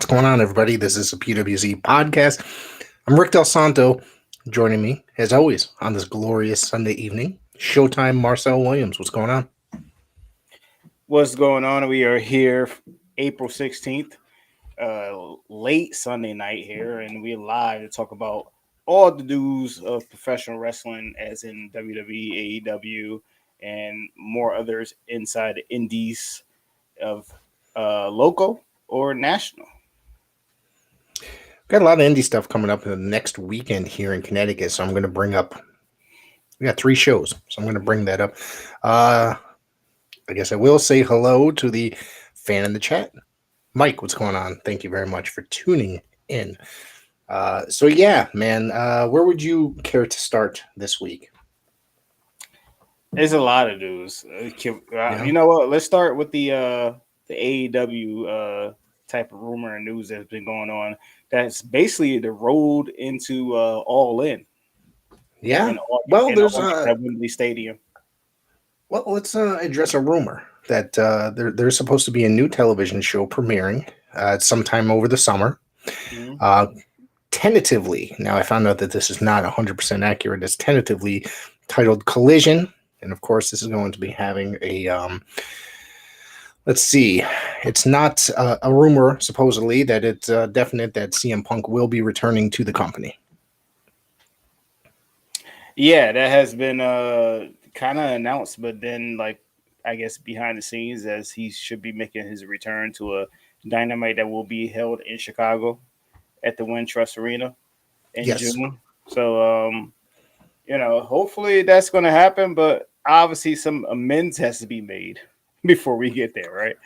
What's going on, everybody? This is a PWZ podcast. I'm Rick Del Santo. Joining me, as always, on this glorious Sunday evening, Showtime Marcel Williams. What's going on? What's going on? We are here April 16th, late Sunday night here, and we're live to talk about all the news of professional wrestling, as in WWE, AEW, and more others inside the indies of local or national. Got a lot of indie stuff coming up in the next weekend here in Connecticut, so I'm going to bring up. We got 3 shows, so I'm going to bring that up. I guess I will say hello to the fan in the chat. Mike, what's going on? Thank you very much for tuning in. So yeah, man, where would you care to start this week? There's a lot of news. You know what? Let's start with the AEW type of rumor and news that's been going on. That's basically the road into All In. Yeah. There's at Wembley Stadium. Well, let's address a rumor that there's supposed to be a new television show premiering sometime over the summer. Mm-hmm. Tentatively, now I found out that this is not 100% accurate. It's tentatively titled Collision. And of course, this is going to be having a, let's see, it's not a rumor, supposedly, that it's definite that CM Punk will be returning to the company. Yeah, that has been kind of announced, but then, I guess behind the scenes, as he should be making his return to a Dynamite that will be held in Chicago at the Wintrust Arena in June. So, hopefully that's going to happen, but obviously some amends has to be made before we get there, right?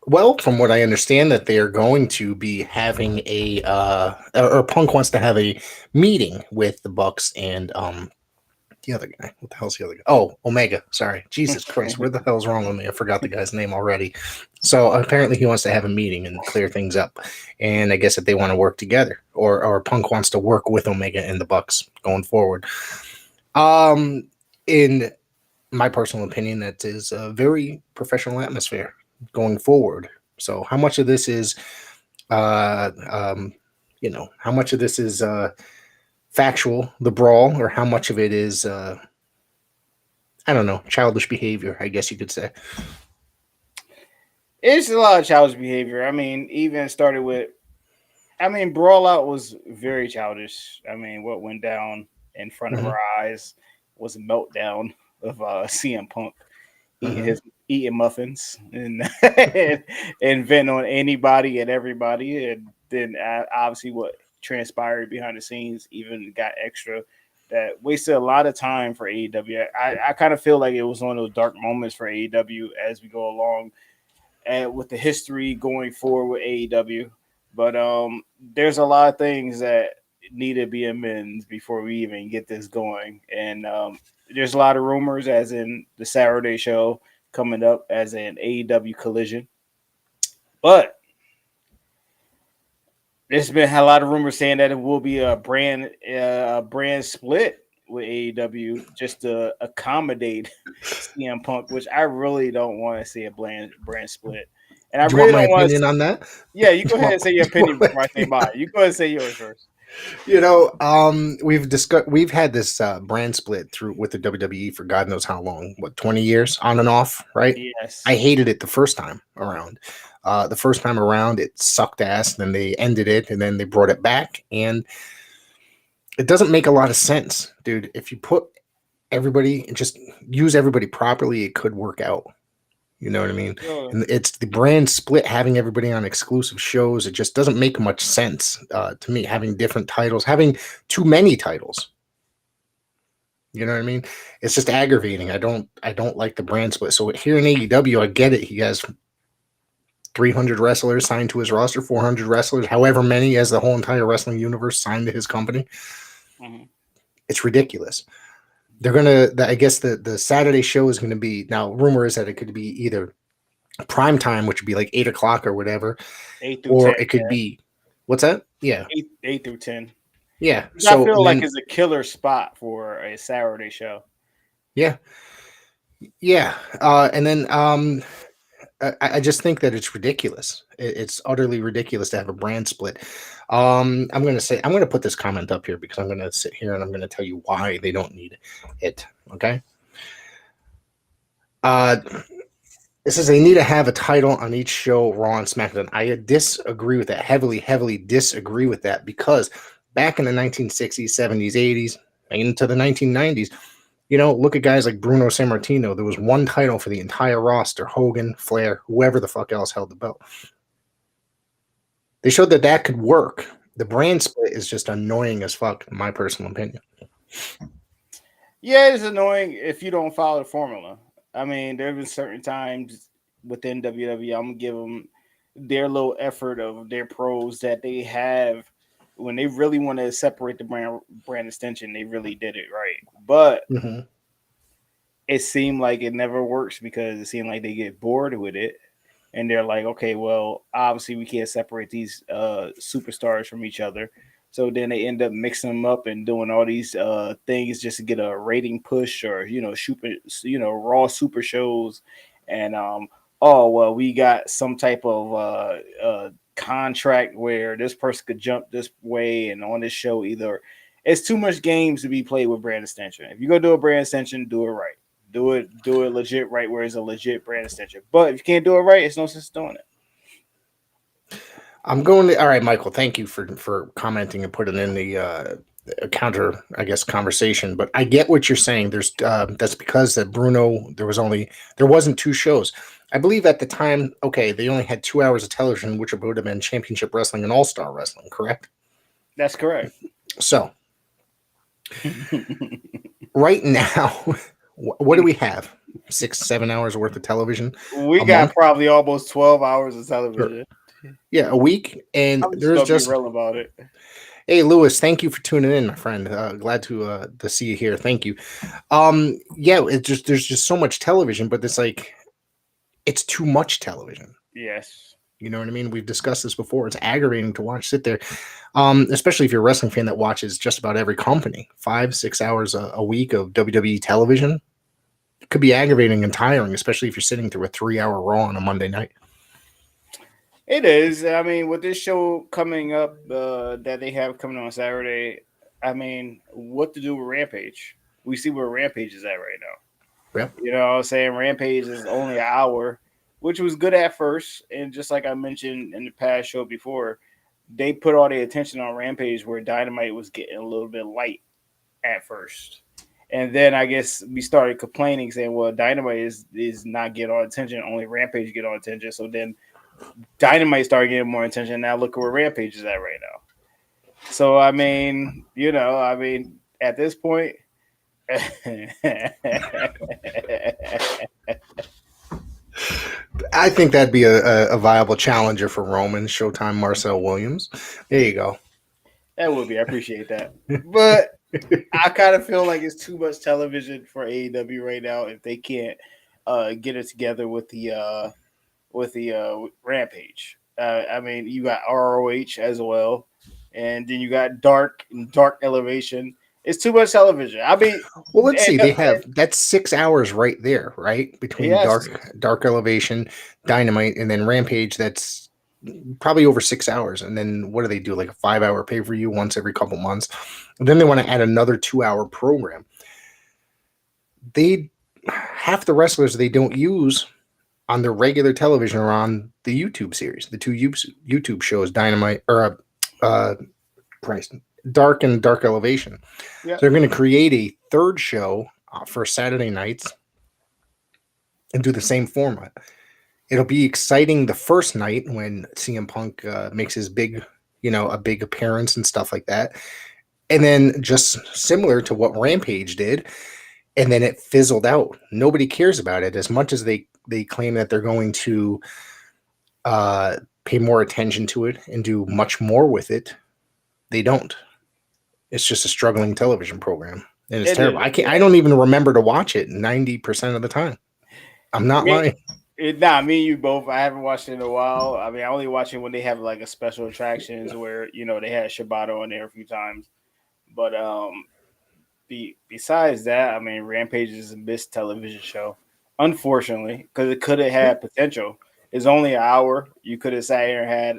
Well, from what I understand, that they are going to be having or Punk wants to have a meeting with the Bucks and the other guy. What the hell's the other guy? Oh, Omega. Sorry. Jesus Christ. What the hell's wrong with me? I forgot the guy's name already. So apparently he wants to have a meeting and clear things up. And I guess that they want to work together, or Punk wants to work with Omega and the Bucks going forward. In my personal opinion, that is a very professional atmosphere going forward. So how much of this is, how much of this is factual, the brawl, or how much of it is, I don't know, childish behavior, I guess you could say. It's a lot of childish behavior. I mean, even started with, Brawl Out was very childish. What went down in front of our eyes was a meltdown of CM Punk eating muffins and venting on anybody and everybody. And then obviously what transpired behind the scenes even got extra, that wasted a lot of time for AEW. I kind of feel like it was one of those dark moments for AEW as we go along and with the history going forward with AEW. But there's a lot of things that need to be amended before we even get this going. And there's a lot of rumors, as in the Saturday show coming up as an AEW Collision. But there's been a lot of rumors saying that it will be a brand split with AEW just to accommodate CM Punk, which I really don't want to see a brand split. And I really don't want opinion on that. Yeah, you go ahead and say your opinion before I say mine. You go ahead and say yours first. We've had this brand split through with the WWE for God knows how long, 20 years on and off, right? Yes. I hated it the first time around. The first time around, it sucked ass. Then they ended it, and then they brought it back, and it doesn't make a lot of sense, dude. If you put everybody and just use everybody properly, it could work out. You know what I mean? And it's the brand split, having everybody on exclusive shows. It just doesn't make much sense to me, having different titles, having too many titles. You know what I mean? It's just aggravating. I don't like the brand split. So here in AEW, I get it. He has 300 wrestlers signed to his roster, 400 wrestlers, however many as the whole entire wrestling universe signed to his company. Mm-hmm. It's ridiculous. They're I guess the Saturday show is going to be, now rumor is that it could be either prime time, which would be like 8 o'clock or whatever, 8 through or 10, it could be, what's that? Yeah. 8 through 10. Yeah. So I feel like it's a killer spot for a Saturday show. Yeah. Yeah. And then I just think that it's ridiculous. It's utterly ridiculous to have a brand split. I'm gonna put this comment up here because I'm gonna sit here and I'm gonna tell you why they don't need it. Okay. Uh, it says they need to have a title on each show, Raw and SmackDown. I disagree with that. Heavily disagree with that because back in the 1960s, 70s, 80s, and into the 1990s, look at guys like Bruno Sammartino. There was one title for the entire roster: Hogan, Flair, whoever the fuck else held the belt. They showed that that could work. The brand split is just annoying as fuck, in my personal opinion. Yeah, it's annoying if you don't follow the formula. I mean, there have been certain times within WWE, I'm gonna give them their little effort of their pros that they have when they really want to separate the brand extension. They really did it right, but Mm-hmm. it seemed like it never works because it seemed like they get bored with it and they're like, okay, well, obviously we can't separate these superstars from each other. So then they end up mixing them up and doing all these things just to get a rating push, or raw super shows, and oh well, we got some type of contract where this person could jump this way, and on this show either it's too much games to be played with brand extension. If you go do a brand extension, do it right. Do it legit right where it's a legit brand extension. But if you can't do it right, it's no sense doing it. I'm going to. All right, Michael. Thank you for commenting and putting in the counter, I guess, conversation. But I get what you're saying. That's because that Bruno there wasn't two shows. I believe at the time, okay, they only had 2 hours of television, which would have been Championship Wrestling and All Star Wrestling, correct? That's correct. So right now, what do we have? 6, 7 hours worth of television We a got month? probably almost 12 hours of Sure. television. Yeah, a week, and I'm just there's gonna be just real about it. hey, Lewis, thank you for tuning in, my friend. Glad to see you here. Thank you. Yeah, it just there's just so much television, but it's like it's too much television. Yes. You know what I mean? We've discussed this before. It's aggravating to watch. Sit there, especially if you're a wrestling fan that watches just about every company. 5, 6 hours a week of WWE television it could be aggravating and tiring, especially if you're sitting through a 3 hour Raw on a Monday night. It is. I mean, with this show coming up that they have coming on Saturday, I mean, what to do with Rampage? We see where Rampage is at right now. Yep. You know what I'm saying? Rampage is only an hour, which was good at first. And just like I mentioned in the past show before, they put all the attention on Rampage where Dynamite was getting a little bit light at first. And then I guess we started complaining, saying, "Well, Dynamite is not getting all attention. Only Rampage get all attention." So then Dynamite started getting more attention. Now look at where Rampage is at right now. So I mean, at this point, I think that'd be a viable challenger for Roman, Showtime, Marcel Williams. There you go. that would be. I appreciate that, but I kind of feel like it's too much television for AEW right now if they can't get it together with the Rampage. I mean, you got ROH as well, and then you got Dark Elevation. It's too much television. I mean, Well, let's see. and, They have that's 6 hours right there, right between yes, Dark Elevation, Dynamite, and then Rampage. That's probably over 6 hours. And then what do they do? Like a 5 hour pay per view once every couple months. And then they want to add another 2 hour program. They half the wrestlers they don't use on their regular television or on the YouTube series, the two YouTube shows, Dynamite or Christ, Dark and Dark Elevation. yeah, So they're going to create a third show for Saturday nights and do the same format. It'll be exciting the first night when CM Punk makes his a big appearance and stuff like that. And then just similar to what Rampage did, and then it fizzled out. Nobody cares about it as much as they claim that they're going to pay more attention to it and do much more with it. They don't. It's just a struggling television program, and it's it terrible. is. I can't. I Yeah. don't even remember to watch it 90% of the time. I'm not Me, lying. me and you both. I haven't watched it in a while. I mean, I only watch it when they have like a special attractions where they had Shibata on there a few times. But besides that, I mean, Rampage is a missed television show, unfortunately, because it could have had potential. It's only an hour. You could have sat here and had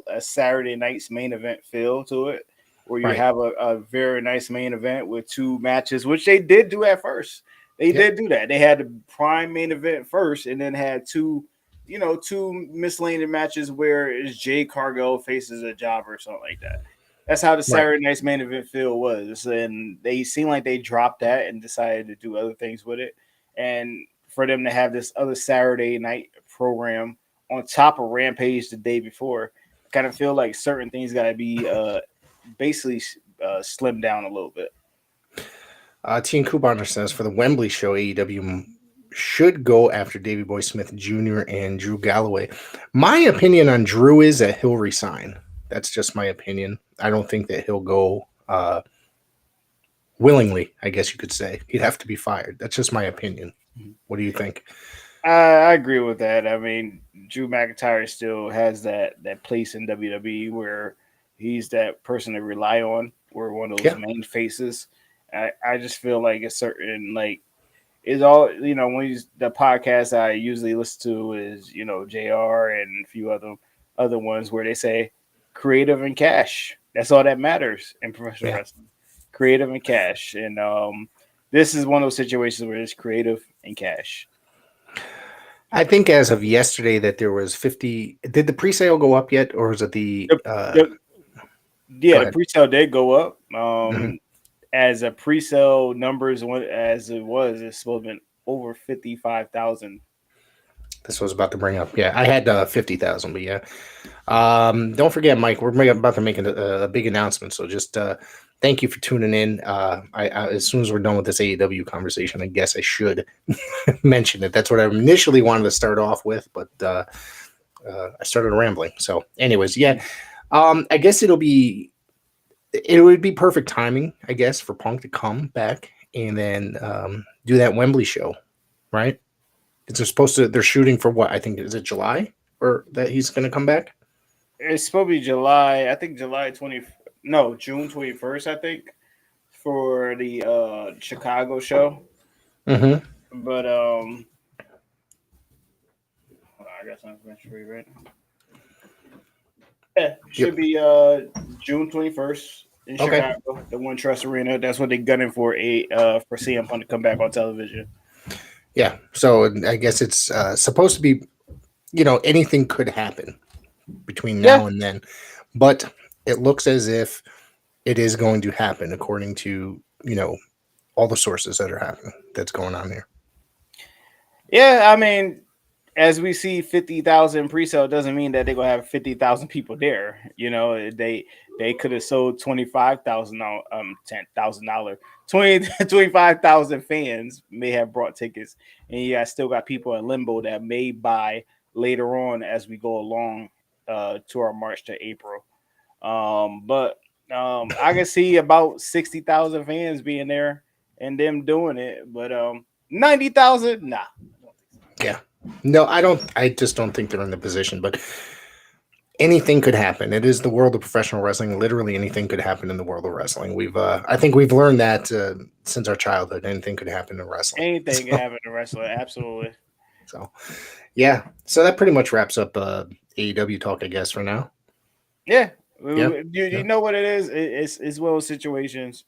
a Saturday night's main event feel to it, where you Right. have a very nice main event with two matches, which they did do at first. They Yep. did do that. They had the prime main event first, and then had two miscellaneous matches where it's Jay Cargill faces a jobber or something like that. That's how the Right. Saturday night's main event feel was, and they seemed like they dropped that and decided to do other things with it. And for them to have this other Saturday night program on top of Rampage the day before, I kind of feel like certain things got to be basically slimmed down a little bit. Teen Kubaner says for the Wembley show, AEW should go after Davey Boy Smith Jr. and Drew Galloway. My opinion on Drew is that he'll resign. That's just my opinion. I don't think that he'll go willingly, I guess you could say. He'd have to be fired. That's just my opinion. What do you think? I agree with that. I mean, Drew McIntyre still has that place in WWE where he's that person to rely on. We're one of those Yeah. main faces. I just feel like it's certain like it's all when the podcast I usually listen to is Jr. and a few other ones where they say creative and cash. That's all that matters in professional Yeah. wrestling. Creative and cash, and this is one of those situations where it's creative and cash. I think as of yesterday that there was 50. Did the pre-sale go up yet, or is it the? The, the, Go yeah, the ahead. pre-sale did go up. Mhm. As a pre-sale numbers as it was, it's supposed to be over 55,000. This was about to bring up. Yeah, I had 50,000, but yeah. Don't forget, Mike. We're about to make a big announcement, so just thank you for tuning in. As soon as we're done with this AEW conversation, I guess I should mention it. That's what I initially wanted to start off with, but I started rambling. So, anyways, yeah. I guess it would be perfect timing, I guess, for Punk to come back and then do that Wembley show, right? They're shooting for what? I think, is it July or that he's going to come back? It's supposed to be July. I think July 20. No, June 21st. I think for the Chicago show. Mm-hmm. But I got something for you right now. Yeah, Yep. should be June 21st in Okay. Chicago, the One Trust Arena. That's what they're gunning for CM Punk to come back on television. Yeah. So I guess it's supposed to be, anything could happen between Yeah, now and then, but it looks as if it is going to happen according to, all the sources that are happening that's going on here. yeah. I mean, as we see 50,000 pre-sale doesn't mean that they're gonna have 50,000 people there. They could have sold 25,000 $10,000 25,000 fans may have brought tickets, and you guys still got people in limbo that may buy later on as we go along to our March to April. But I can see about 60,000 fans being there and them doing it, but 90,000, nah. Yeah. No, I don't. I just don't think they're in the position, but anything could happen. It is the world of professional wrestling. Literally anything could happen in the world of wrestling. I think we've learned that since our childhood. Anything could happen in wrestling. Anything can happen in wrestling, absolutely. So, yeah. So that pretty much wraps up AEW talk, I guess, for now. Yeah, Yeah. you know what it is. It's one of those situations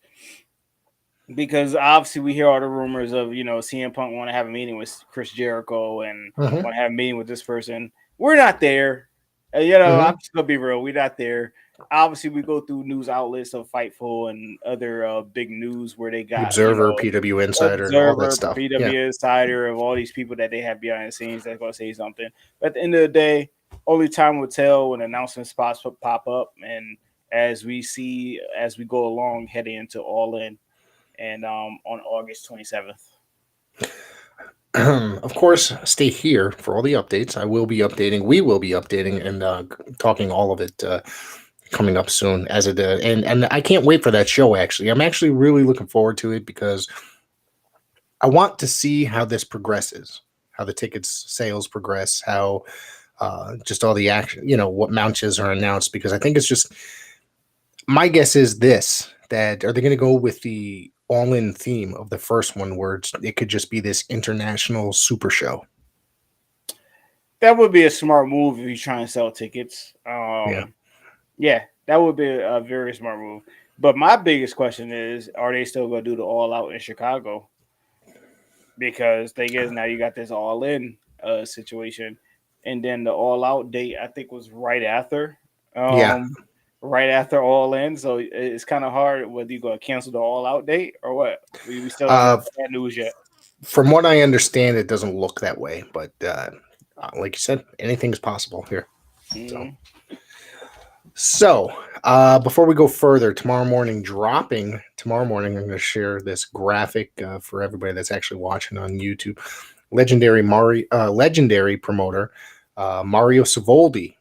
because obviously we hear all the rumors of CM Punk want to have a meeting with Chris Jericho and Mm-hmm. want to have a meeting with this person. We're not there. Mm-hmm. I'm just gonna be real. We're not there. Obviously, we go through news outlets of Fightful and other big news where they The got Observer, PW Insider, all that Observer, stuff. Yeah. PW Insider, of all these people that they have behind the scenes that's gonna say something. But at the end of the day, only time will tell when announcement spots pop up, and as we go along, heading into All In, and on August 27th. Of course, stay here for all the updates. I will be updating. We will be updating and talking all of it coming up soon. And I can't wait for that show. Actually, I'm actually really looking forward to it because I want to see how this progresses, how the tickets sales progress, how just all the action, what matches are announced. Because I think it's just my guess is this: that are they going to go with the all-in theme of the first one, where it could just be this international super show? that would be a smart move if you try and sell tickets. Yeah. Yeah, that would be a very smart move. But my biggest question is, are they still going to do the all out in Chicago? Because thing is, now you got this all in situation, and then the all out date I think was Yeah. um, right after all in. So it's kind of hard whether you going to cancel the all out date or what. We still don't know Uh, that news yet. from what I understand, it doesn't look that way, but like you said, anything's possible here. So, Mm, before we go further, tomorrow morning, I'm going to share this graphic for everybody that's actually watching on YouTube. Legendary promoter Mario Savoldi.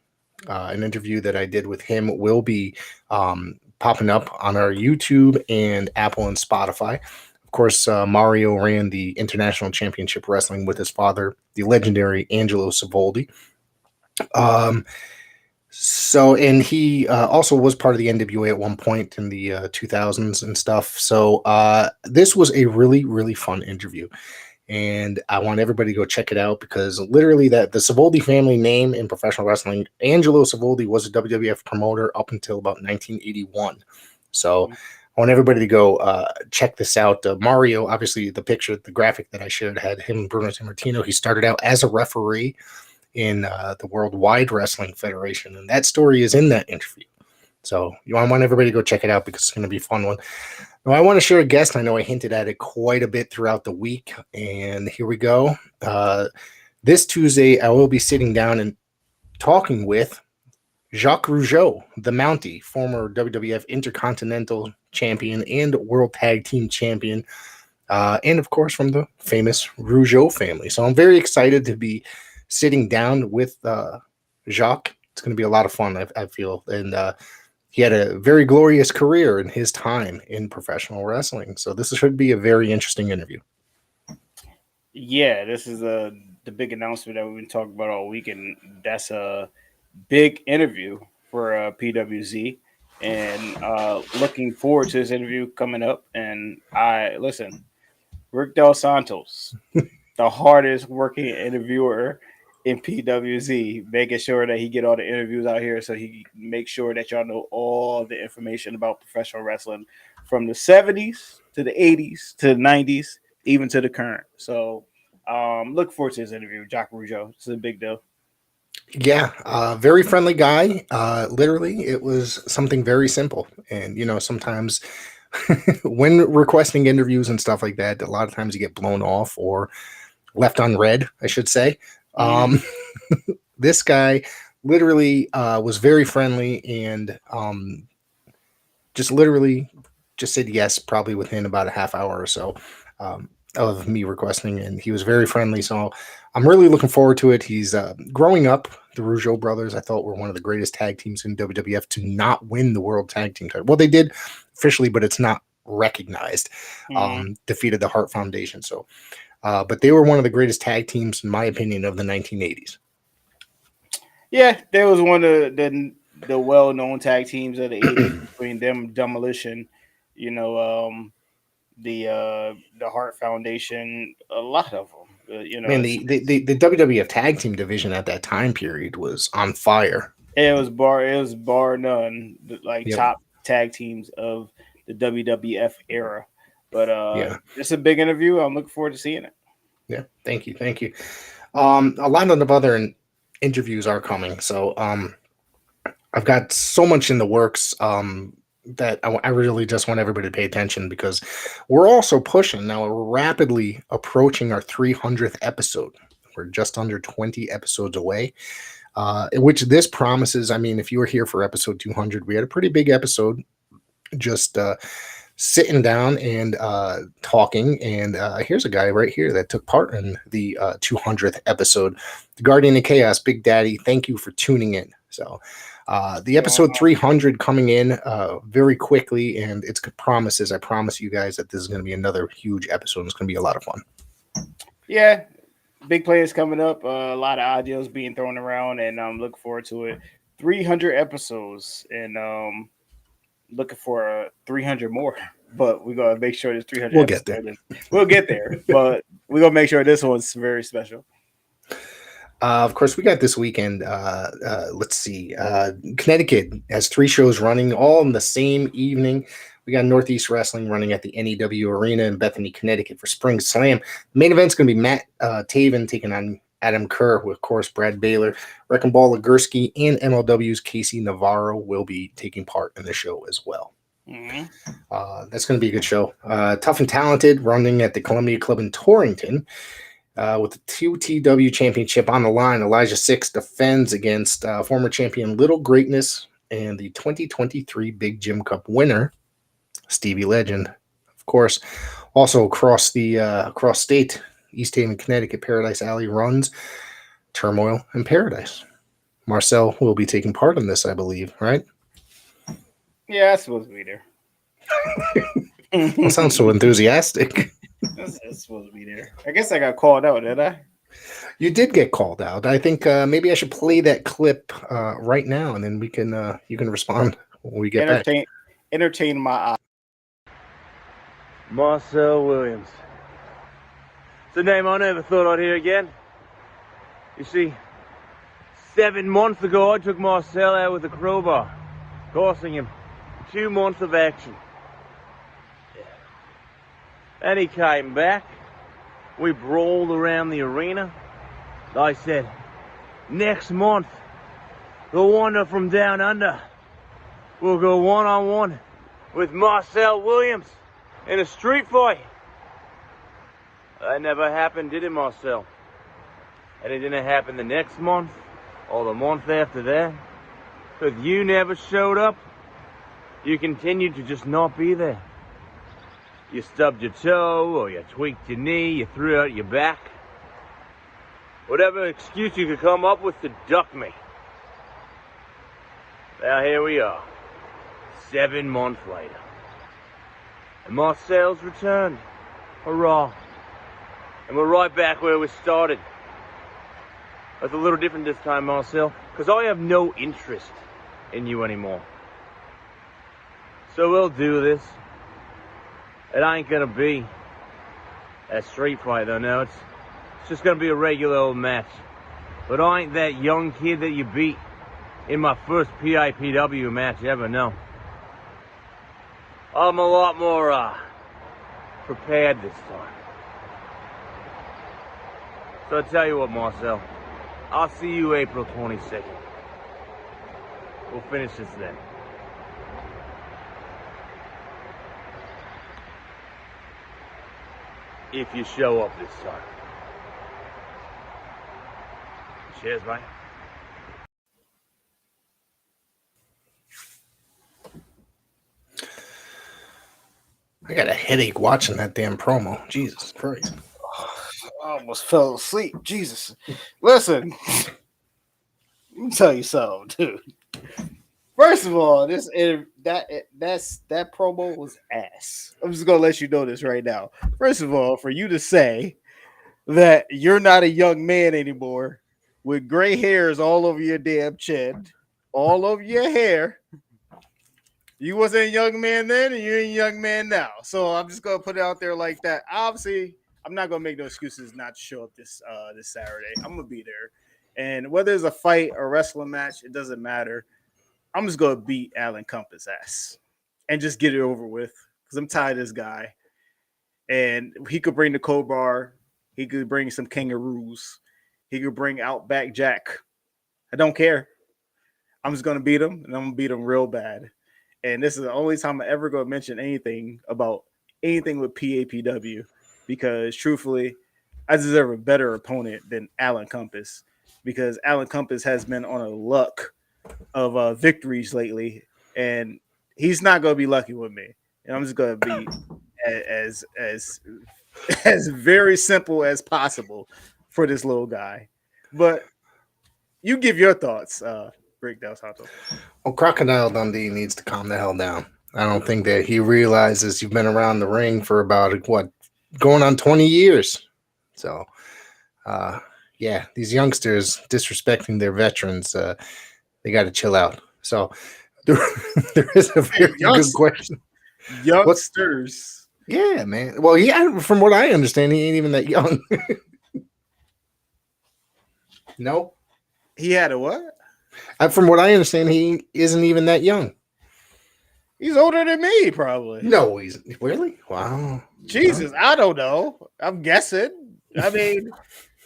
An interview that I did with him will be popping up on our YouTube and Apple and Spotify. Of course, Mario ran the International Championship Wrestling with his father, the legendary Angelo Savoldi. Um, and he also was part of the NWA at one point in the 2000s and stuff. So this was a really, really fun interview. And I want everybody to go check it out because literally that the Savoldi family name in professional wrestling, Angelo Savoldi was a WWF promoter up until about 1981. So I want everybody to go check this out. Mario, obviously, the graphic that I shared had him and Bruno Sammartino. He started out as a referee in the Worldwide Wrestling Federation, and that story is in that interview. So I want everybody to go check it out because it's going to be a fun one. Now, I want to share a guest. I know I hinted at it quite a bit throughout the week, and here we go. This Tuesday, I will be sitting down and talking with Jacques Rougeau, the Mountie, former WWF Intercontinental Champion and World Tag Team Champion, and of course from the famous Rougeau family. So I'm very excited to be sitting down with Jacques. It's going to be a lot of fun, I feel, and he had a very glorious career in his time in professional wrestling. So this should be a very interesting interview. yeah, this is the big announcement that we've been talking about all week, and that's a big interview for PWZ. And looking forward to this interview coming up. And I listen, Rick Del Santos, the hardest working interviewer in PWZ, making sure that he get all the interviews out here so he make sure that y'all know all the information about professional wrestling from the 70s to the 80s to the 90s, even to the current. So look forward to this interview, Jock Rougeau. It's a big deal. Yeah, very friendly guy. Literally, it was something very simple. And, sometimes when requesting interviews and stuff like that, a lot of times you get blown off or left unread, I should say. Mm. Um, this guy literally was very friendly and just literally just said yes, probably within about a half hour or so of me requesting, and he was very friendly. So I'm really looking forward to it. He's growing up. The Rougeau brothers, I thought, were one of the greatest tag teams in WWF to not win the World Tag Team title. Well, they did officially, but it's not recognized. Mm. Defeated the Hart Foundation. So, but they were one of the greatest tag teams, in my opinion, of the 1980s. Yeah, there was one of the well known tag teams of the '80s between them, Demolition, you know, the Hart Foundation, a lot of them. Man, the WWF tag team division at that time period was on fire. it was bar none like Yep. top tag teams of the WWF era. But Yeah. it's a big interview. I'm looking forward to seeing it. Yeah. Thank you. Thank you. A lot of other interviews are coming. So I've got so much in the works that I really just want everybody to pay attention because we're also pushing now. We're rapidly approaching our 300th episode. We're just under 20 episodes away, which this promises. I mean, if you were here for episode 200, we had a pretty big episode. Just sitting down and talking. And here's a guy right here that took part in the 200th episode, the Guardian of Chaos, Big Daddy. Thank you for tuning in. So the episode 300 coming in very quickly, and it's promises. I promise you guys that this is going to be another huge episode. It's going to be a lot of fun. Yeah, big players coming up. A lot of ideas being thrown around, and I'm looking forward to it. 300 episodes, and looking for 300 more. But we're gonna make sure this 300 We'll get there. We'll get there, but we're gonna make sure this one's very special. Of course, we got this weekend. Let's see. Connecticut has 3 shows running all in the same evening. We got Northeast Wrestling running at the NEW Arena in Bethany, Connecticut for Spring Slam. The main event's going to be Matt Taven taking on Adam Kerr, with, of course, Brad Baylor. Wrecking Ball Legursky and MLW's Casey Navarro will be taking part in the show as well. Mhm. That's going to be a good show. Tough and Talented running at the Columbia Club in Torrington. With the 2TW championship on the line, Elijah Six defends against former champion Little Greatness and the 2023 Big Jim Cup winner, Stevie Legend. Of course, also across state, East Haven, Connecticut, Paradise Alley runs Turmoil in Paradise. Marcel will be taking part in this, I believe, right? Yeah, I'm supposed to be there. Don't sound so enthusiastic. That's supposed to be there. I guess I got called out, did I? You did get called out. I think maybe I should play that clip right now, and then you can respond when we get back. Entertain my eye. Marcel Williams. It's a name I never thought I'd hear again. You see, 7 months ago I took Marcel out with a crowbar, costing him 2 months of action. And he came back. We brawled around the arena. I said, next month, the Wonder from Down Under will go one-on-one with Marcel Williams in a street fight. That never happened, did it, Marcel? And it didn't happen the next month or the month after that. Because you never showed up. You continued to just not be there. You stubbed your toe, or you tweaked your knee, you threw out your back. Whatever excuse you could come up with to duck me. Now here we are, 7 months later. And Marcel's returned. Hurrah. And we're right back where we started. It's a little different this time, Marcel, because I have no interest in you anymore. So we'll do this. It ain't gonna be a street fight though, no, it's just gonna be a regular old match. But I ain't that young kid that you beat in my first PIPW match ever, no. I'm a lot more prepared this time. So I tell you what, Marcel, I'll see you April 22nd. We'll finish this then. If you show up this time. Cheers, mate. I got a headache watching that damn promo. Jesus Christ. I almost fell asleep. Jesus. Listen. Let me tell you something, dude. First of all, that promo was ass. I'm just gonna let you know this right now. First of all, for you to say that you're not a young man anymore with gray hairs all over your damn chin, all over your hair. You wasn't a young man then, and you ain't a young man now. So I'm just gonna put it out there like that. Obviously, I'm not gonna make no excuses not to show up this Saturday. I'm gonna be there, and whether it's a fight or wrestling match, it doesn't matter. I'm just gonna beat Alan Compass ass and just get it over with because I'm tired of this guy. And he could bring the crowbar, he could bring some kangaroos, he could bring Outback Jack. I don't care. I'm just gonna beat him, and I'm gonna beat him real bad. And this is the only time I ever gonna mention anything about anything with PAPW because truthfully, I deserve a better opponent than Alan Compass because Alan Compass has been on a luck of victories lately, and he's not gonna be lucky with me. And I'm just gonna be as very simple as possible for this little guy. But you give your thoughts, Breakdown Santo. Well, Crocodile Dundee needs to calm the hell down. I don't think that he realizes you've been around the ring for about going on 20 years. So, yeah, these youngsters disrespecting their veterans. They got to chill out. So there is a very good question. Youngsters. Yeah, man. Well, from what I understand, he ain't even that young. No. He had a what? From what I understand, he isn't even that young. He's older than me, probably. No, he's really. Wow. Jesus, I don't know. I'm guessing. I mean,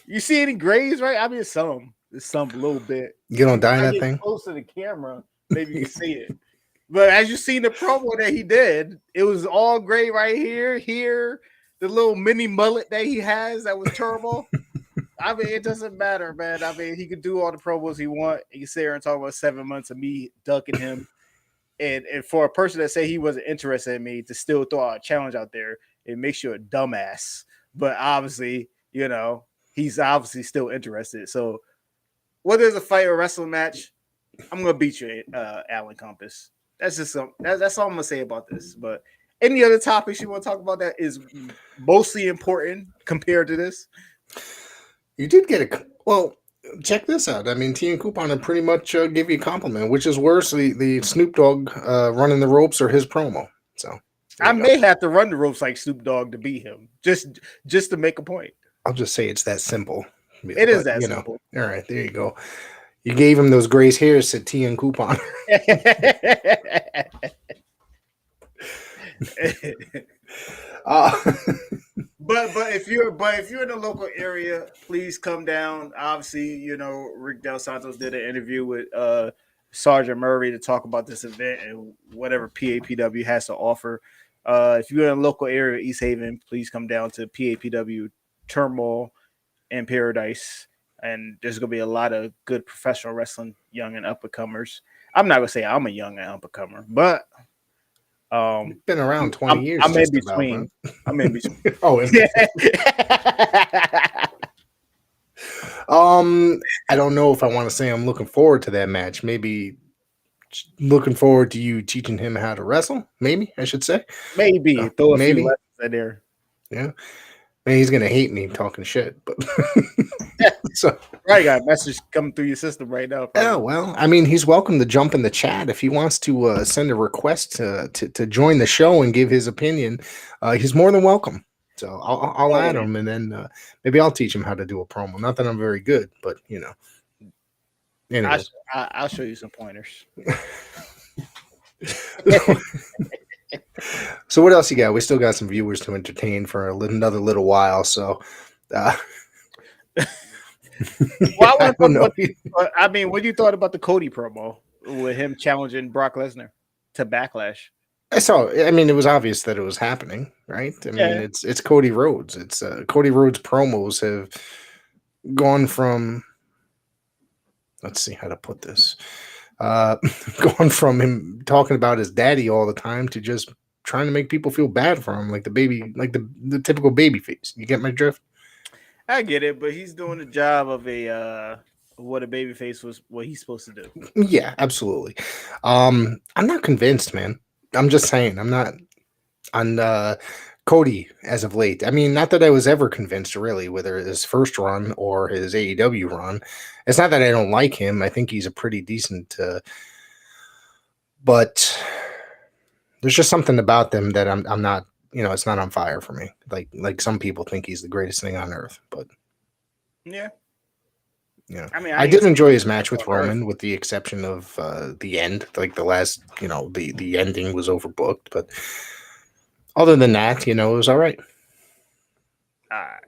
you see any grays, right? I mean, some. It's some little bit. You don't die in I that get thing. close to the camera, maybe you can see it. But as you seen the promo that he did, it was all gray right here, the little mini mullet that he has that was terrible. I mean, it doesn't matter, man. I mean, he could do all the promos he want. He can sit here and talk about 7 months of me ducking him. And for a person that say he wasn't interested in me to still throw out a challenge out there, it makes you a dumbass. But obviously, he's obviously still interested. So whether it's a fight or a wrestling match, I'm gonna beat you, Alan Compass. That's just that's all I'm gonna say about this. But any other topics you want to talk about that is mostly important compared to this? You did get a well. Check this out. I mean, T and Coupon pretty much give you a compliment. Which is worse, the Snoop Dogg running the ropes or his promo? So I may have to run the ropes like Snoop Dogg to beat him, just to make a point. I'll just say it's that simple. It is that simple. All right, there you go. You gave him those gray hairs, said T and Coupon. But if you're in the local area, please come down. Obviously, Rick Del Santos did an interview with Sergeant Murray to talk about this event and whatever PAPW has to offer. If you're in a local area, East Haven, please come down to PAPW Turmoil in Paradise. And there's going to be a lot of good professional wrestling, young and up-and-comers. I'm not going to say I'm a young and up-and-comer, but You've been around 20 years. I'm in between. I'm in between. Oh, I don't know if I want to say I'm looking forward to that match. Maybe looking forward to you teaching him how to wrestle. Maybe I should say. Maybe throw a few lessons in there. Yeah. Man, he's gonna hate me talking shit, but so right, got a message coming through your system right now. Probably. Yeah, well, I mean, he's welcome to jump in the chat if he wants to send a request to join the show and give his opinion. He's more than welcome. So I'll add him, and then maybe I'll teach him how to do a promo. Not that I'm very good, but I'll show you some pointers. So what else you got? We still got some viewers to entertain for another little while. So, well, I mean, what you thought about the Cody promo with him challenging Brock Lesnar to Backlash? I mean, it was obvious that it was happening, right? I mean, it's Cody Rhodes. It's Cody Rhodes promos have gone from. Let's see how to put this. Going from him talking about his daddy all the time to just trying to make people feel bad for him, like the baby, like the typical baby face. You get my drift? I get it, but he's doing the job of what a baby face was, what he's supposed to do. Yeah, absolutely. I'm not convinced, man. I'm just saying, I'm not on Cody as of late. I mean, not that I was ever convinced, really, whether his first run or his AEW run. It's not that I don't like him. I think he's a pretty decent, but there's just something about them that I'm not. It's not on fire for me. Like some people think he's the greatest thing on earth, but yeah. I mean, I did enjoy his match with Roman, with the exception of the end, like the last. The ending was overbooked, but. Other than that, it was all right. All right.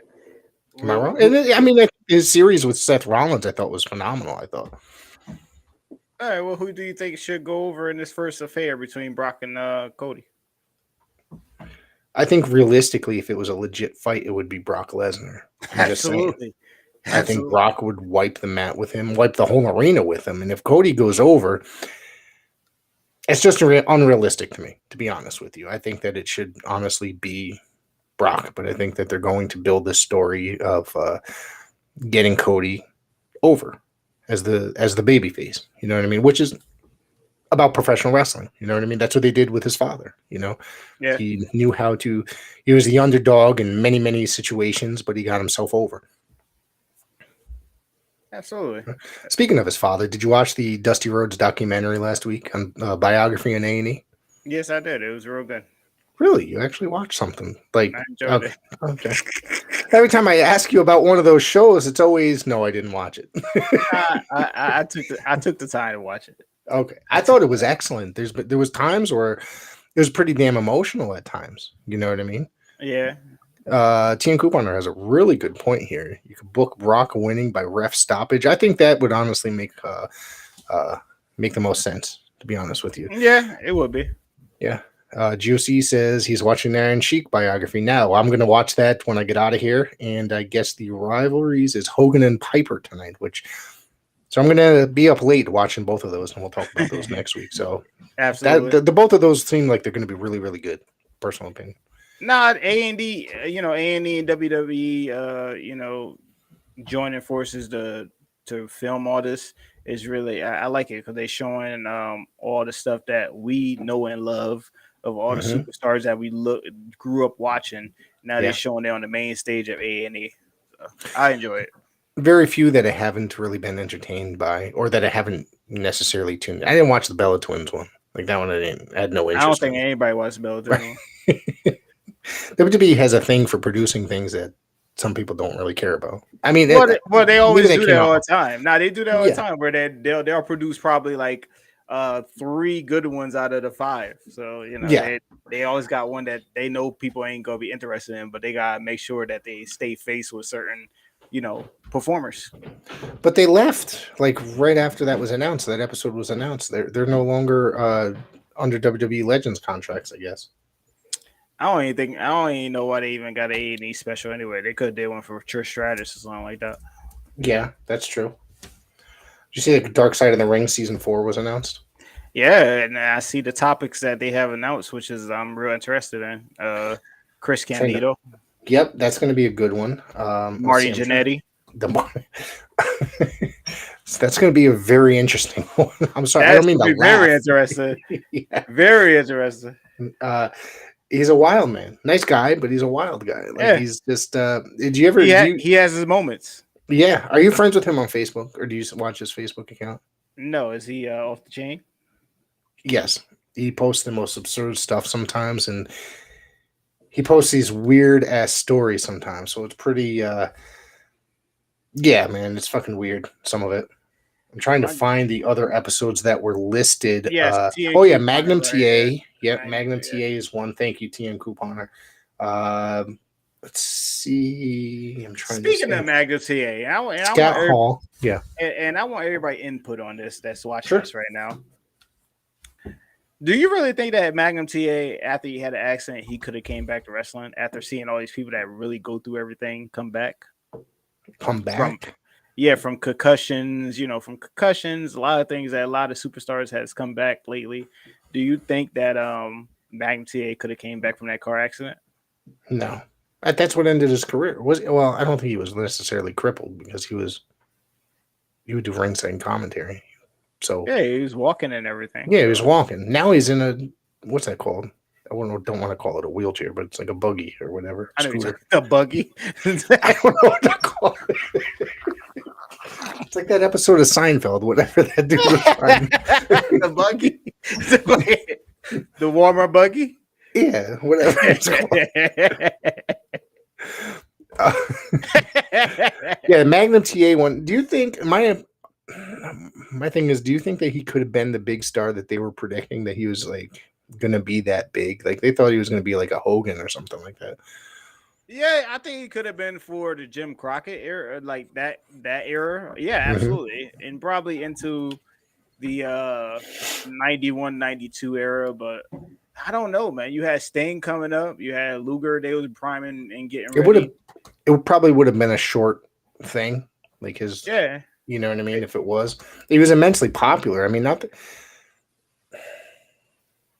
Am I wrong? And his series with Seth Rollins, I thought was phenomenal. I thought. All right. Well, who do you think should go over in this first affair between Brock and Cody? I think realistically, if it was a legit fight, it would be Brock Lesnar. Absolutely. I think Brock would wipe the mat with him, wipe the whole arena with him, and if Cody goes over. It's just unrealistic to me, to be honest with you. I think that it should honestly be Brock, but I think that they're going to build this story of getting Cody over as the babyface. You know what I mean? Which is about professional wrestling. You know what I mean? That's what they did with his father. Yeah. He knew how to. He was the underdog in many, many situations, but he got himself over. Absolutely. Speaking of his father, did you watch the Dusty Rhodes documentary last week on biography on A&E? Yes, I did. It was real good. Really? You actually watched something? I enjoyed it. Okay. Every time I ask you about one of those shows, it's always no, I didn't watch it. I took the time to watch it. Okay, I thought it was excellent. There was times where it was pretty damn emotional at times. You know what I mean? Yeah. Tien Couponer has a really good point here. You could book Brock winning by ref stoppage. I think that would honestly make the most sense, to be honest with you. Yeah, it would be. Yeah. Juicy says he's watching the Iron Sheik biography now. I'm going to watch that when I get out of here. And I guess the rivalries is Hogan and Piper tonight, so I'm going to be up late watching both of those, and we'll talk about those next week. So Absolutely. the both of those seem like they're going to be really, really good. Personal opinion. Not A&D, A&E and WWE, joining forces to film all this is really, I like it because they're showing all the stuff that we know and love of all the superstars that we grew up watching. Now they're showing it on the main stage of A&E. So I enjoy it. Very few that I haven't really been entertained by, or that I haven't necessarily tuned. I didn't watch the Bella Twins one. Like that one, I had no interest. I don't think anybody watched the Bella Twins one. WWE has a thing for producing things that some people don't really care about. I mean, well, they always do that all the time. Now they do that all the time, where they'll produce probably like 3 good ones out of the 5. So they always got one that they know people ain't gonna be interested in, but they gotta make sure that they stay faced with certain performers. But they left like right after that was announced. That episode was announced. They're no longer under WWE Legends contracts, I guess. I don't even know why they even got an A&E special anyway. They could have did one for Trish Stratus or something like that. Yeah, that's true. Did you see the Dark Side of the Ring season 4 was announced? Yeah, and I see the topics that they have announced, which is I'm real interested in. Chris Candido. Yep, that's going to be a good one. Marty Jannetty. That's going to be a very interesting one. I'm sorry, I don't mean to laugh. Very interesting. Yeah. Very interesting. He's a wild man. Nice guy, but he's a wild guy. He's just. Did you ever? He has his moments. Yeah. Are you friends with him on Facebook, or do you watch his Facebook account? No. Is he off the chain? Yes. He posts the most absurd stuff sometimes, and he posts these weird ass stories sometimes. So it's pretty. Yeah, man, it's fucking weird. Some of it. I'm trying to find the other episodes that were listed. Yes, Magnum TA. Yep, Magnum TA is one. Thank you, Tien Couponer. Let's see. I'm trying. Speaking of Magnum TA, Scott Hall. Yeah, and I want everybody input on this that's watching this right now. Do you really think that Magnum TA, after he had an accident, he could have came back to wrestling after seeing all these people that really go through everything come back? From concussions, a lot of things that a lot of superstars has come back lately. Do you think that Magnum TA could have came back from that car accident? No. That's what ended his career. I don't think he was necessarily crippled because he would do ringside commentary. So yeah, he was walking and everything. Yeah, he was walking. Now he's in a, what's that called? I don't want to call it a wheelchair, but it's like a buggy or whatever. A buggy? I don't know what to call it. It's like that episode of Seinfeld, whatever that dude was trying. The buggy? The warmer buggy? Yeah, whatever it's called. Yeah, Magnum TA one. Do you think, my thing is, do you think that he could have been the big star that they were predicting, that he was like going to be that big? Like they thought he was going to be like a Hogan or something like that. Yeah, I think he could have been for the Jim Crockett era, like that era. Yeah, absolutely. And probably into the 91, 92 era, but I don't know, man. You had Sting coming up, you had Luger, they was priming and getting ready. It probably would have been a short thing. Like his you know what I mean? If it was. He was immensely popular. I mean, not that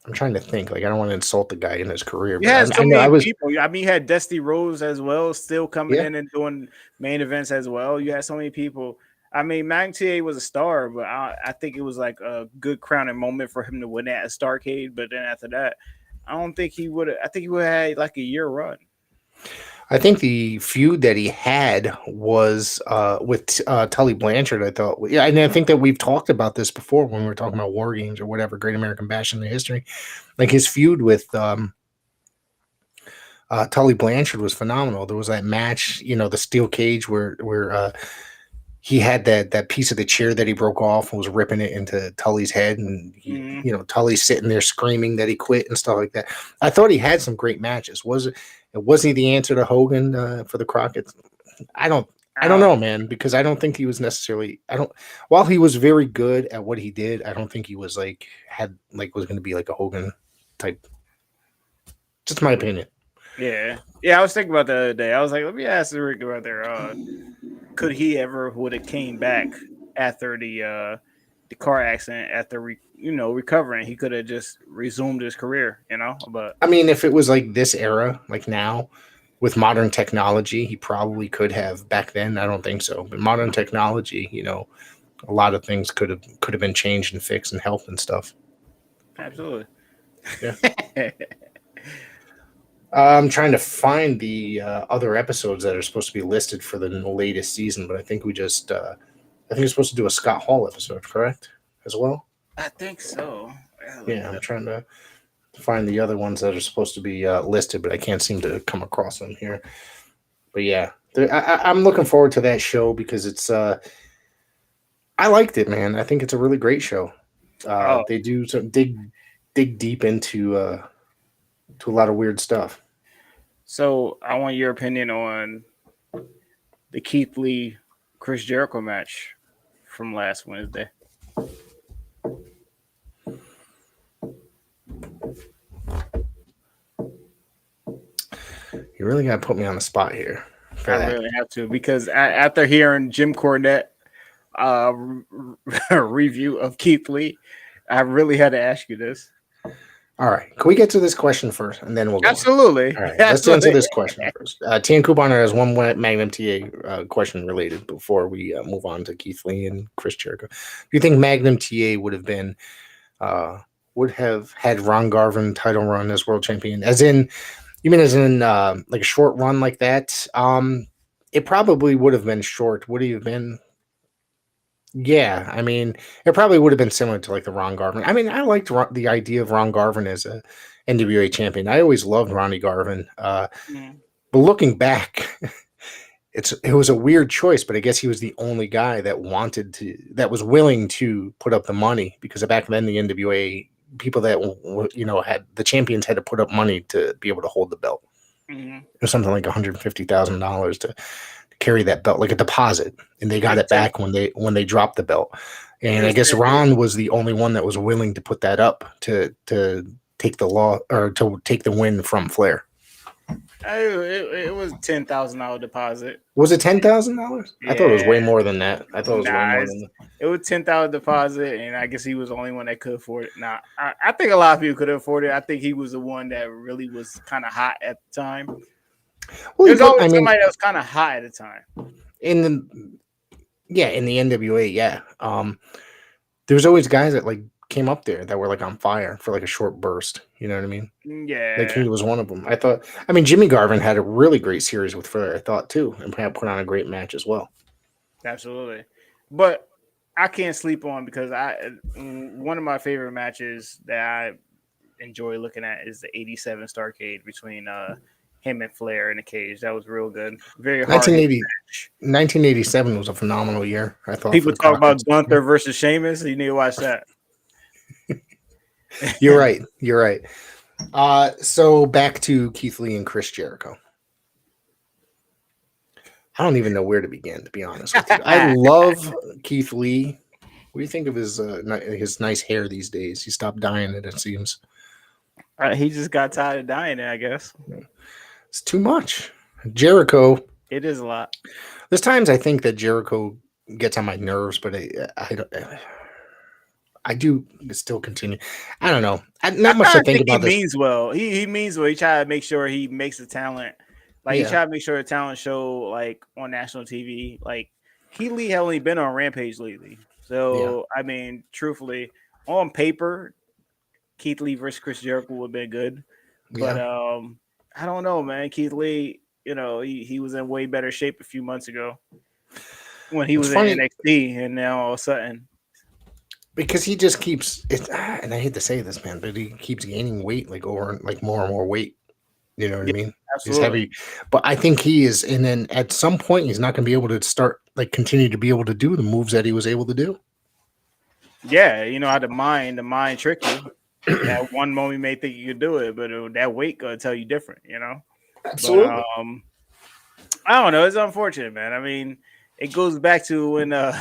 I'm trying to think. Like, I don't want to insult the guy in his career. Yeah, so many people. I mean, you had Dusty Rhodes as well, still coming in and doing main events as well. You had so many people. I mean, Magnum TA was a star, but I think it was like a good crowning moment for him to win at Starrcade. But then after that, I don't think he would have. I think he would have had like a year run. I think the feud that he had was with Tully Blanchard. I thought, and I think that we've talked about this before when we were talking about War Games or whatever, Great American Bash in the history. Like his feud with Tully Blanchard was phenomenal. There was that match, the steel cage where he had that piece of the chair that he broke off and was ripping it into Tully's head, and Mhm. Tully's sitting there screaming that he quit and stuff like that. I thought he had some great matches. Was he the answer to Hogan for the Crockett's? I don't I don't Uh, know, man, because I don't think he was necessarily. I don't. While he was very good at what he did, I don't think he was was going to be like a Hogan type. Just my opinion. yeah. I was thinking about the other day. I was like, let me ask Rick about there. Could he ever would have came back after the car accident after recovering? He could have just resumed his career, But I mean, if it was like this era, like now, with modern technology, he probably could have. Back then, I don't think so. But modern technology, a lot of things could have been changed and fixed and helped and stuff. absolutely. Yeah. I'm trying to find the other episodes that are supposed to be listed for the latest season, but I think we're supposed to do a Scott Hall episode, correct? As well. I think so. Yeah, I'm trying to find the other ones that are supposed to be listed, but I can't seem to come across them here. But yeah, I'm looking forward to that show because it's. I liked it, man. I think it's a really great show. Oh, They do some dig deep into to a lot of weird stuff. so I want your opinion on the Keith Lee Chris Jericho match from last Wednesday. You really got to put me on the spot here. I really have to because after hearing Jim Cornette uh, review of Keith Lee, I really had to ask you this. All right. Can we get to this question first, and then we'll go on? Absolutely. All right. Let's answer this question first. Tian Kubaner has one Magnum TA question related before we move on to Keith Lee and Chris Jericho. Do you think Magnum TA would have had Ron Garvin title run as world champion? As in like a short run like that? It probably would have been short. Would he have been? Yeah, I mean, it probably would have been similar to like the Ron Garvin. I mean, I liked the idea of Ron Garvin as a NWA champion. I always loved Ronnie Garvin. Mhm. But looking back, it was a weird choice. But I guess he was the only guy that was willing to put up the money because back then the NWA people that had the champions had to put up money to be able to hold the belt. Mhm. It was something like $150,000 to carry that belt, like a deposit, and they got it back when they dropped the belt. And I guess Ron was the only one that was willing to put that up to take the win from Flair. It was $10,000 deposit. Was it $10,000? I thought it was way Yeah. more than that. I thought it was way more than that. It was $10,000 deposit, and I guess he was the only one that could afford it. Now, I think a lot of people could afford it. I think he was the one that really was kind of hot at the time. Well, There's always somebody that was kind of hot at the time. In the NWA, yeah. There was always guys that like came up there that were like on fire for like a short burst. You know what I mean? Yeah. Like he was one of them. I mean, Jimmy Garvin had a really great series with Flair, I thought too, and put on a great match as well. Absolutely. But I can't sleep on because one of my favorite matches that I enjoy looking at is the 87 Starrcade between him and Flair in the cage. That was real good. Very hard. 1987 was a phenomenal year, I thought. People talk about Gunther versus Sheamus. You need to watch that. You're right. So back to Keith Lee and Chris Jericho. I don't even know where to begin, to be honest with you. I love Keith Lee. What do you think of his nice hair these days? He stopped dyeing it seems. He just got tired of dyeing it, I guess. It's too much. Jericho. It is a lot. There's times I think that Jericho gets on my nerves, but I do still continue. I don't know. Not much to think about. He means well. He means well. He try to make sure he makes the talent. He try to make sure the talent show like on national TV. Like Keith Lee had only been on Rampage lately. So I mean, truthfully, on paper, Keith Lee versus Chris Jericho would have been good. But I don't know, man. Keith Lee, he was in way better shape a few months ago when he was in NXT, and now all of a sudden. Because he just keeps it, and I hate to say this, man, but he keeps gaining weight, like more and more weight. You know what I Yeah, mean? He's absolutely. heavy, but I think he is. And then at some point, he's not going to be able to start like continue to be able to do the moves that he was able to do. Yeah, you know how the mind trick you. At one moment, you may think you could do it, but that weight gonna tell you different. You know. But Absolutely. I don't know. It's unfortunate, man. I mean, it goes back to when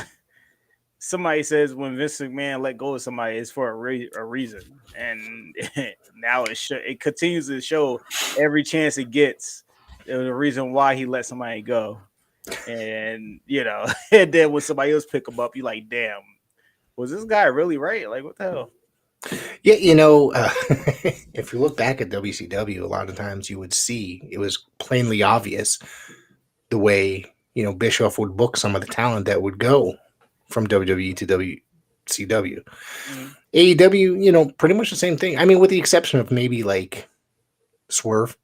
somebody says when Vince McMahon let go of somebody, it's for a reason, and now it continues to show every chance it gets. There's a reason why he let somebody go, and and then when somebody else pick him up, you like, damn, was this guy really right? Like, what the hell? Yeah, if you look back at WCW, a lot of times you would see it was plainly obvious the way Bischoff would book some of the talent that would go from WWE to WCW. Mm-hmm. AEW, pretty much the same thing. I mean, with the exception of maybe like Swerve,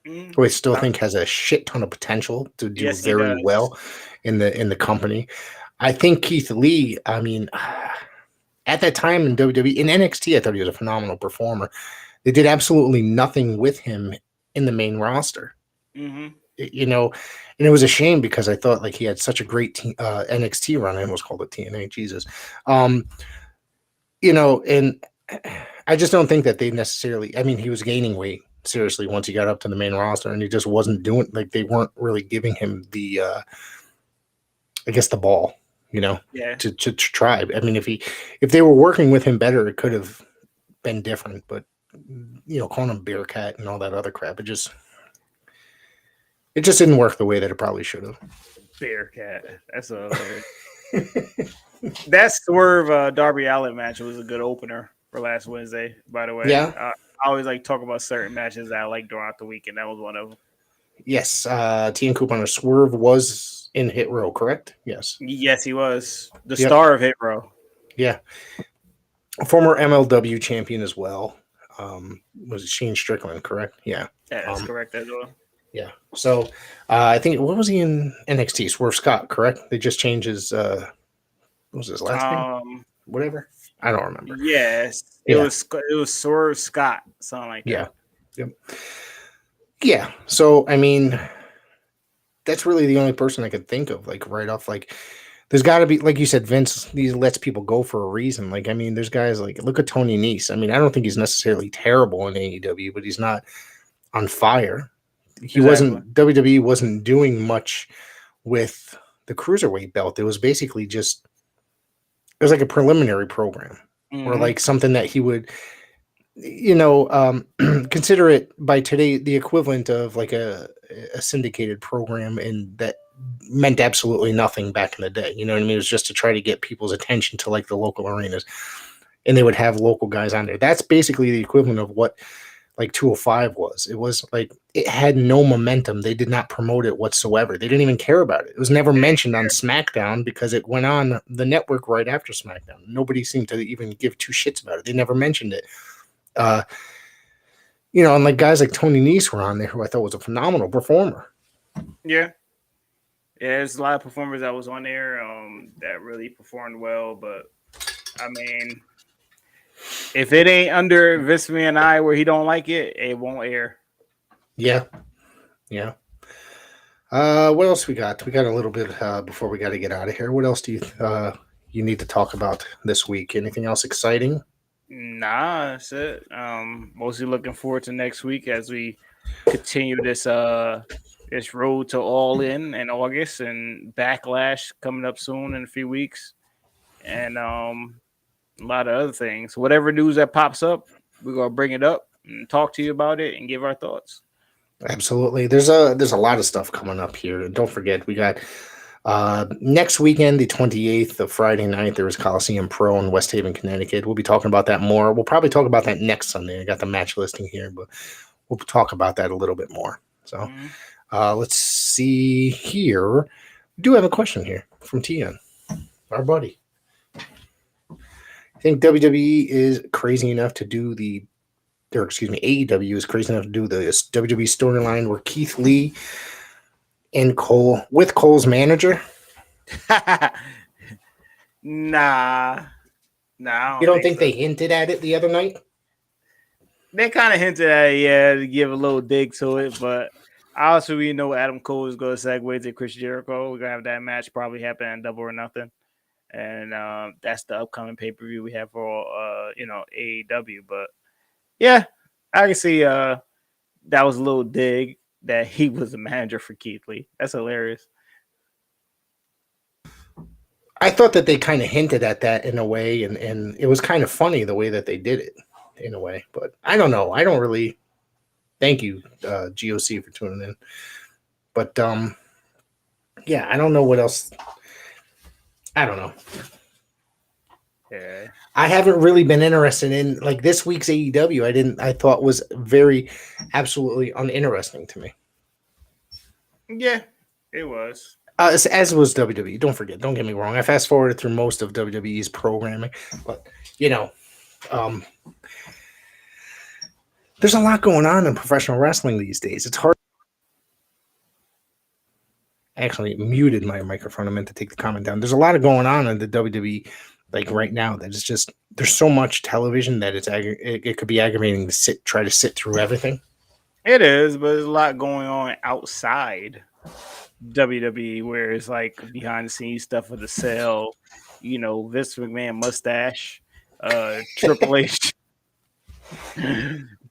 Mm-hmm. who I still think has a shit ton of potential to do Yes, he very does. well in the company. I think Keith Lee, I mean, at that time in WWE, in NXT, I thought he was a phenomenal performer. They did absolutely nothing with him in the main roster. Mm-hmm. And it was a shame because I thought like he had such a great NXT run. I almost called it TNA. Jesus. And I just don't think that they necessarily. I mean, he was gaining weight seriously once he got up to the main roster, and he just wasn't doing like they weren't really giving him the, I guess, the ball, Yeah. to try. I mean, if they were working with him better, it could have been different. But calling him Bearcat and all that other crap, it just didn't work the way that it probably should have. Bearcat. That's hilarious. That Swerve Darby Allin match was a good opener for last Wednesday. By the way, Yeah. I always like talk about certain matches that I like throughout the week, and that was one of them. Yes. TN Coupon or Swerve was in Hit Row, correct? Yes. Yes, he was the Yep. star of Hit Row. Yeah. A former MLW champion as well. Was it Shane Strickland, correct? Yeah. Yeah, that's correct as well. Yeah. So I think what was he in NXT? Swerve Scott, correct? They just changed his what was his last name? Whatever. I don't remember. Yes, it Yeah. was Swerve Scott, something like that. Yeah. Yep. Yeah. So I mean, that's really the only person I could think of, like right off. Like, there's got to be, like you said, Vince. He lets people go for a reason. Like, I mean, there's guys like look at Tony Nese. I mean, I don't think he's necessarily terrible in AEW, but he's not on fire. He wasn't. WWE wasn't doing much with the cruiserweight belt. It was basically just. It was like a preliminary program, or like something that he would. Consider it by today the equivalent of like a syndicated program, and that meant absolutely nothing back in the day. You know what I mean? It was just to try to get people's attention to like the local arenas, and they would have local guys on there. That's basically the equivalent of what like 205 was. It was like it had no momentum. They did not promote it whatsoever. They didn't even care about it. It was never mentioned on SmackDown because it went on the network right after SmackDown. Nobody seemed to even give two shits about it. They never mentioned it. And like guys like Tony Nese were on there, who I thought was a phenomenal performer. Yeah. Yeah, there's a lot of performers that was on there that really performed well, but I mean, if it ain't under Vince and I where he don't like it, it won't air. Yeah. Yeah. What else we got? We got a little bit before we got to get out of here. What else do you need to talk about this week? Anything else exciting? Nah, that's it. Mostly looking forward to next week as we continue this road to All In August and Backlash coming up soon in a few weeks, and a lot of other things. Whatever news that pops up, we're gonna bring it up and talk to you about it and give our thoughts. Absolutely. There's a lot of stuff coming up here. And don't forget, we got next weekend, the 28th of Friday night, there is Coliseum Pro in West Haven, Connecticut. We'll be talking about that more. We'll probably talk about that next Sunday. I got the match listing here, but we'll talk about that a little bit more. So let's see here. We do have a question here from Tian, our buddy. I think WWE is crazy enough to do AEW is crazy enough to do the WWE storyline where Keith Lee and Cole's manager. Nah. You don't think they hinted at it the other night? They kind of hinted at it, yeah, to give a little dig to it, but obviously we know Adam Cole is going to segue to Chris Jericho. We're going to have that match probably happen at Double or Nothing, and that's the upcoming pay per view we have for AEW. But yeah, I can see that was a little dig that he was a manager for Keith Lee. That's hilarious. I thought that they kind of hinted at that in a way, and it was kind of funny the way that they did it in a way. But I don't know. I don't really. Thank you, GOC, for tuning in. But yeah, I don't know what else. I don't know. Yeah. I haven't really been interested in like this week's AEW. I thought was very absolutely uninteresting to me. Yeah, it was. As was WWE. Don't forget. Don't get me wrong. I fast forwarded through most of WWE's programming, but um, there's a lot going on in professional wrestling these days. It's hard. Actually, muted my microphone. I meant to take the comment down. There's a lot of going on in the WWE, like right now. That it's just there's so much television that it could be aggravating to try to sit through everything. It is, but there's a lot going on outside WWE where it's like behind the scenes stuff with the cell, Vince McMahon mustache, Triple H,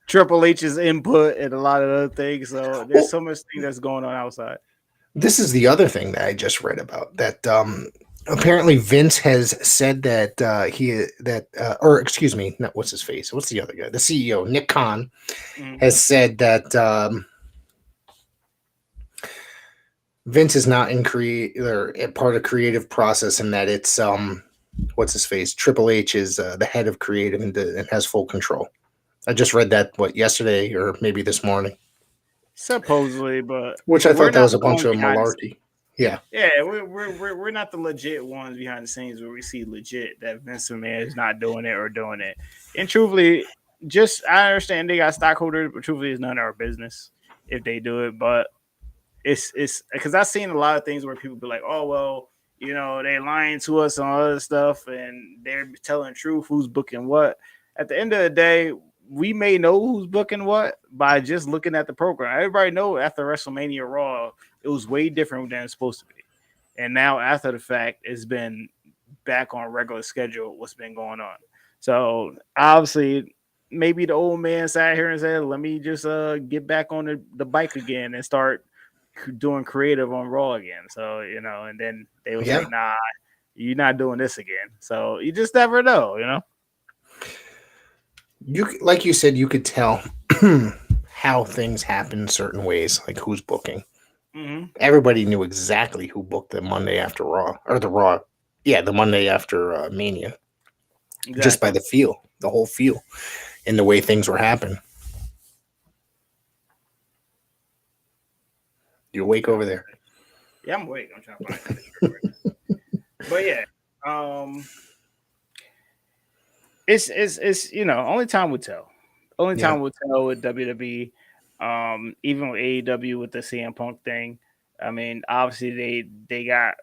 Triple H's input, and a lot of other things. So there's so much thing that's going on outside. This is the other thing that I just read about that apparently Vince has said that or excuse me, not what's his face, what's the other guy, the CEO Nick Khan has said that Vince is not in part of creative process, and that it's what's his face, Triple H is the head of creative and has full control. I just read that yesterday or maybe this morning. Supposedly, but which I thought that was a bunch of malarkey. Yeah, we're not the legit ones behind the scenes where we see legit that Vince McMahon is not doing it or doing it. And truthfully, I understand they got stockholders, but truthfully, it's none of our business if they do it. But it's because I've seen a lot of things where people be like, oh well, they lying to us on other stuff and they're telling the truth who's booking what. At the end of the day, we may know who's booking what by just looking at the program. Everybody know after WrestleMania Raw, it was way different than it's supposed to be. And now after the fact, it's been back on regular schedule what's been going on. So obviously, maybe the old man sat here and said, let me just get back on the bike again and start doing creative on Raw again. So, and then they was like, nah, you're not doing this again. So you just never know, like you said, you could tell how things happen certain ways, like who's booking. Mm-hmm. Everybody knew exactly who booked the Monday after Raw or the Raw. Yeah, the Monday after Mania. Exactly. Just by the whole feel, and the way things were happening. You awake over there? Yeah, I'm awake. I'm trying to find it. But yeah, it's only time will tell. Only time will tell with WWE. Even with AEW with the CM Punk thing. I mean, obviously they got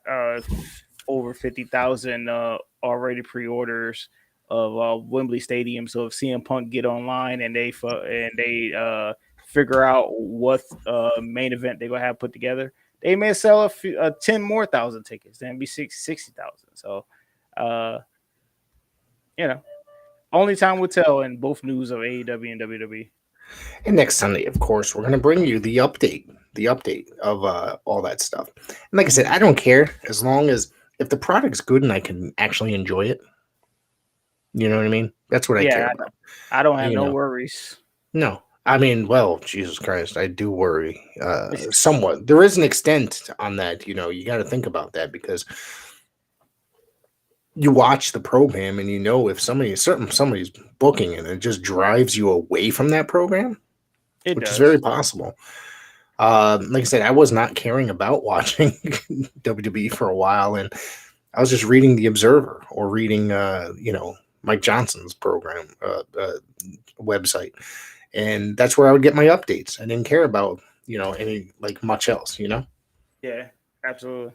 over 50,000 already pre-orders of Wembley Stadium. So if CM Punk get online and they figure out what main event they're gonna have put together, they may sell 10 more thousand tickets. Then be 60,000. So, only time will tell in both news of AEW and WWE. And next Sunday, of course, we're going to bring you the update of all that stuff. And like I said, I don't care as long as if the product's good and I can actually enjoy it. You know what I mean? That's what I care about. I don't have no worries. No. I mean, well, Jesus Christ, I do worry somewhat. There is an extent on that, you got to think about that because you watch the program and if somebody's booking and it just drives you away from that program, which is very possible. Like I said, I was not caring about watching WWE for a while, and I was just reading The Observer or reading, Mike Johnson's program website, and that's where I would get my updates. I didn't care about any much else. Yeah, absolutely.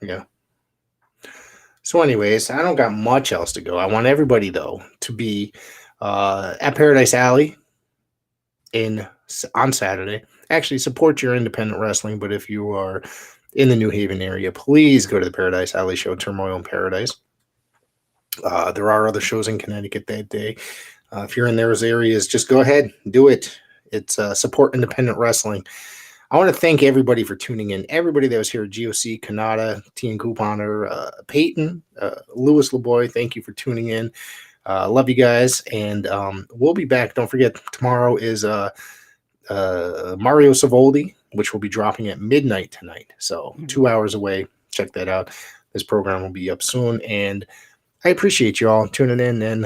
Yeah. So anyways, I don't got much else to go. I want everybody, though, to be at Paradise Alley on Saturday. Actually, support your independent wrestling, but if you are in the New Haven area, please go to the Paradise Alley show, Turmoil in Paradise. There are other shows in Connecticut that day. If you're in those areas, just go ahead, do it. It's support independent wrestling. I want to thank everybody for tuning in. Everybody that was here, GOC, Kanata, T and Couponer, Peyton, Louis LeBoy, thank you for tuning in. Love you guys, and we'll be back. Don't forget, tomorrow is Mario Savoldi, which will be dropping at midnight tonight. So 2 hours away. Check that out. This program will be up soon, and I appreciate you all tuning in. And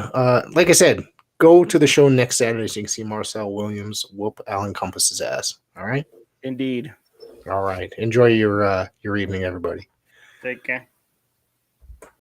like I said, go to the show next Saturday so you can see Marcel Williams whoop Alan Compass's ass. All right? Indeed. All right. Enjoy your evening, everybody. Take care.